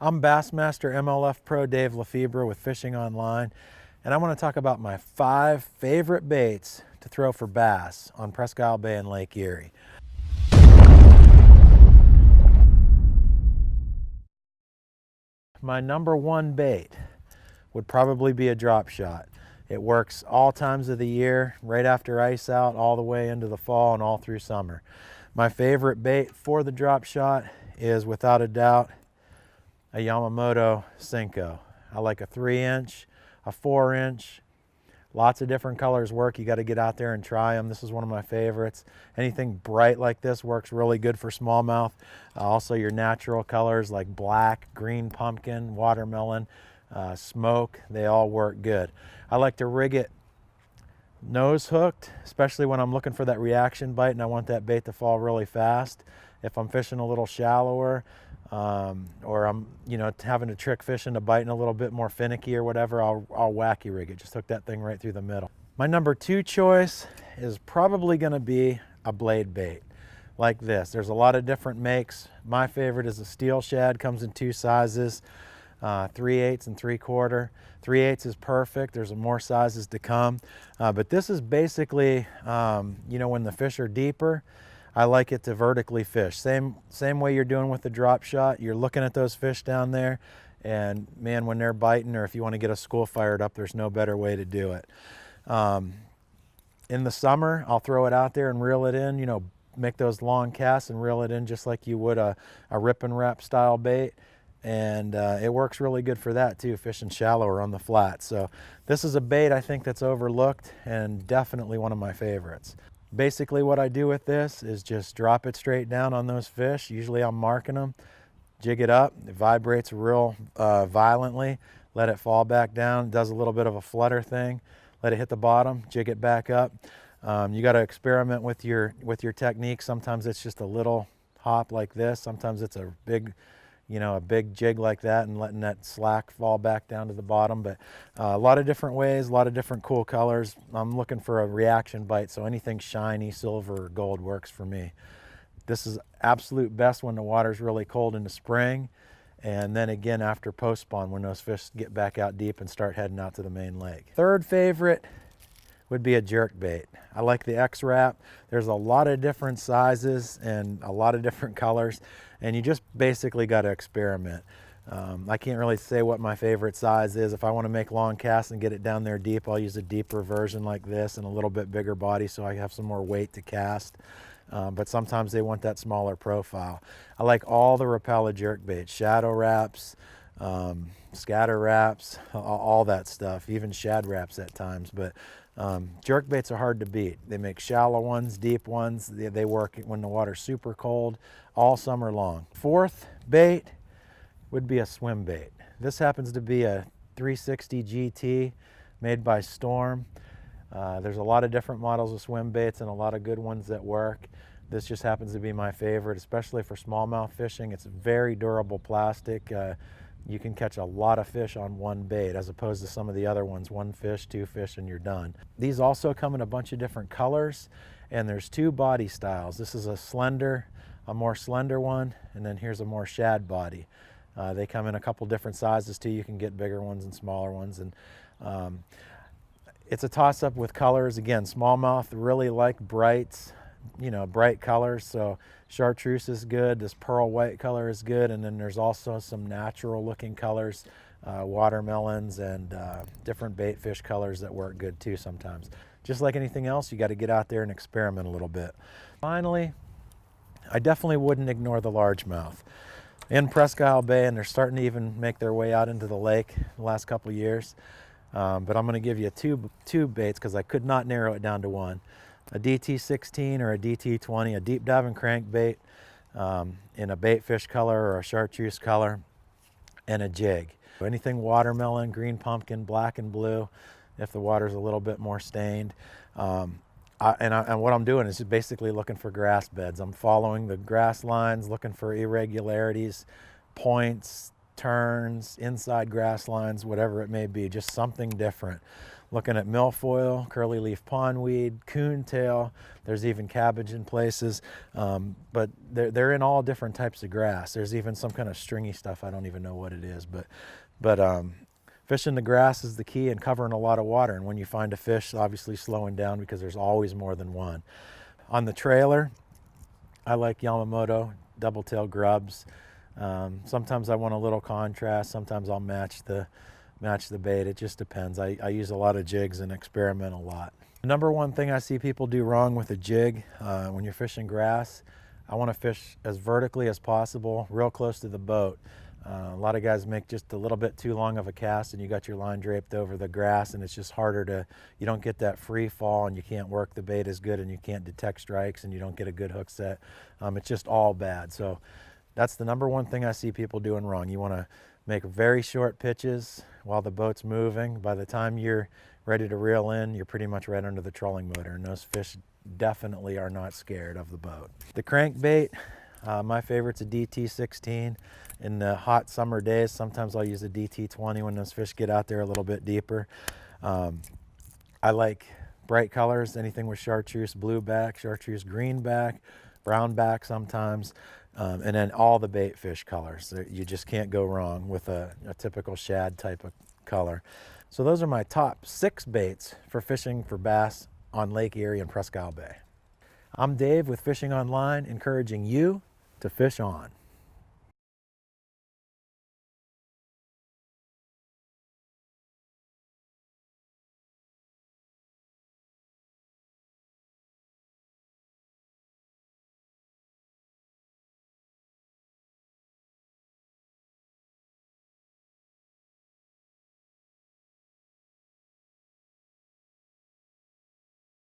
I'm Bassmaster MLF Pro Dave Lefebre with Fishing Online, and I want to talk about my 5 favorite baits to throw for bass on Presque Isle Bay and Lake Erie. My number 1 bait would probably be a drop shot. It works all times of the year, right after ice out, all the way into the fall and all through summer. My favorite bait for the drop shot is, without a doubt, a Yamamoto Senko. I like a 3-inch, a 4-inch. Lots of different colors work. You got to get out there and try them. This is one of my favorites. Anything bright like this works really good for smallmouth. Also your natural colors like black, green pumpkin, watermelon, smoke, they all work good. I like to rig it nose hooked, especially when I'm looking for that reaction bite and I want that bait to fall really fast. If I'm fishing a little shallower, or I'm having to trick fish into biting a little bit more finicky or whatever, I'll wacky rig it. Just hook that thing right through the middle. My number 2 choice is probably going to be a blade bait like this. There's a lot of different makes. My favorite is a steel shad. Comes in 2 sizes, 3/8 and 3/4. 3/8 is perfect. There's more sizes to come, but this is basically when the fish are deeper, I like it to vertically fish. Same way you're doing with the drop shot. You're looking at those fish down there, and man, when they're biting, or if you want to get a school fired up, there's no better way to do it. In the summer, I'll throw it out there and reel it in, make those long casts and reel it in just like you would a rip and wrap style bait. And it works really good for that too, fishing shallower on the flat. So this is a bait I think that's overlooked and definitely one of my favorites. Basically what I do with this is just drop it straight down on those fish. Usually I'm marking them, jig it up, it vibrates real violently, let it fall back down, does a little bit of a flutter thing, let it hit the bottom, jig it back up. You got to experiment with your technique. Sometimes it's just a little hop like this, sometimes it's a big jig like that and letting that slack fall back down to the bottom. But a lot of different ways, a lot of different cool colors. I'm looking for a reaction bite, so anything shiny, silver or gold works for me. This is absolute best when the water's really cold in the spring, and then again after post spawn when those fish get back out deep and start heading out to the main lake. Third favorite would be a jerkbait. I like the X-Wrap. There's a lot of different sizes and a lot of different colors, and you just basically got to experiment. I can't really say what my favorite size is. If I want to make long casts and get it down there deep, I'll use a deeper version like this and a little bit bigger body so I have some more weight to cast. But sometimes they want that smaller profile. I like all the Rapala jerkbaits, shadow wraps, scatter wraps, all that stuff, even shad wraps at times. But jerkbaits are hard to beat. They make shallow ones, deep ones. They work when the water's super cold all summer long. Fourth bait would be a Swimbait. This happens to be a 360 GT made by Storm. There's a lot of different models of Swimbaits and a lot of good ones that work. This just happens to be my favorite, especially for smallmouth fishing. It's very durable plastic. You can catch a lot of fish on one bait as opposed to some of the other ones, 1 fish, 2 fish, and you're done. These also come in a bunch of different colors, and there's 2 body styles. This is a more slender one, and then here's a more shad body. They come in a couple different sizes too. You can get bigger ones and smaller ones, and it's a toss-up with colors. Again, smallmouth really like bright colors, so chartreuse is good, this pearl white color is good, and then there's also some natural looking colors, watermelons and different bait fish colors that work good too sometimes. Just like anything else, you got to get out there and experiment a little bit. Finally, I definitely wouldn't ignore the largemouth. In Presque Isle Bay, and they're starting to even make their way out into the lake the last couple of years. But I'm going to give you two baits because I could not narrow it down to one. A DT16 or a DT20, a deep diving crankbait in a bait fish color or a chartreuse color, and a jig. Anything watermelon, green pumpkin, black and blue, if the water's a little bit more stained. And what I'm doing is basically looking for grass beds. I'm following the grass lines, looking for irregularities, points, turns, inside grass lines, whatever it may be, just something different. looking at milfoil, curly leaf pondweed, coontail. There's even cabbage in places, but they're in all different types of grass. There's even some kind of stringy stuff. I don't even know what it is, but fishing the grass is the key, and covering a lot of water. And when you find a fish, obviously slowing down, because there's always more than one. On the trailer, I like Yamamoto double-tail grubs. Sometimes I want a little contrast. Sometimes I'll match the bait. It just depends. I use a lot of jigs and experiment a lot. The number one thing I see people do wrong with a jig when you're fishing grass, I want to fish as vertically as possible, real close to the boat. A lot of guys make just a little bit too long of a cast, and you got your line draped over the grass, and it's just harder to, you don't get that free fall, and you can't work the bait as good, and you can't detect strikes, and you don't get a good hook set. It's just all bad. So that's the number one thing I see people doing wrong. You want to make very short pitches while the boat's moving. By the time you're ready to reel in, you're pretty much right under the trolling motor, and those fish definitely are not scared of the boat. The crankbait, my favorite's a DT16. In the hot summer days, sometimes I'll use a DT20 when those fish get out there a little bit deeper. I like bright colors, anything with chartreuse blue back, chartreuse green back, brown back sometimes, and then all the bait fish colors. You just can't go wrong with a typical shad type of color. So those are my top 6 baits for fishing for bass on Lake Erie and Presque Isle Bay. I'm Dave with Fishing Online, encouraging you to fish on.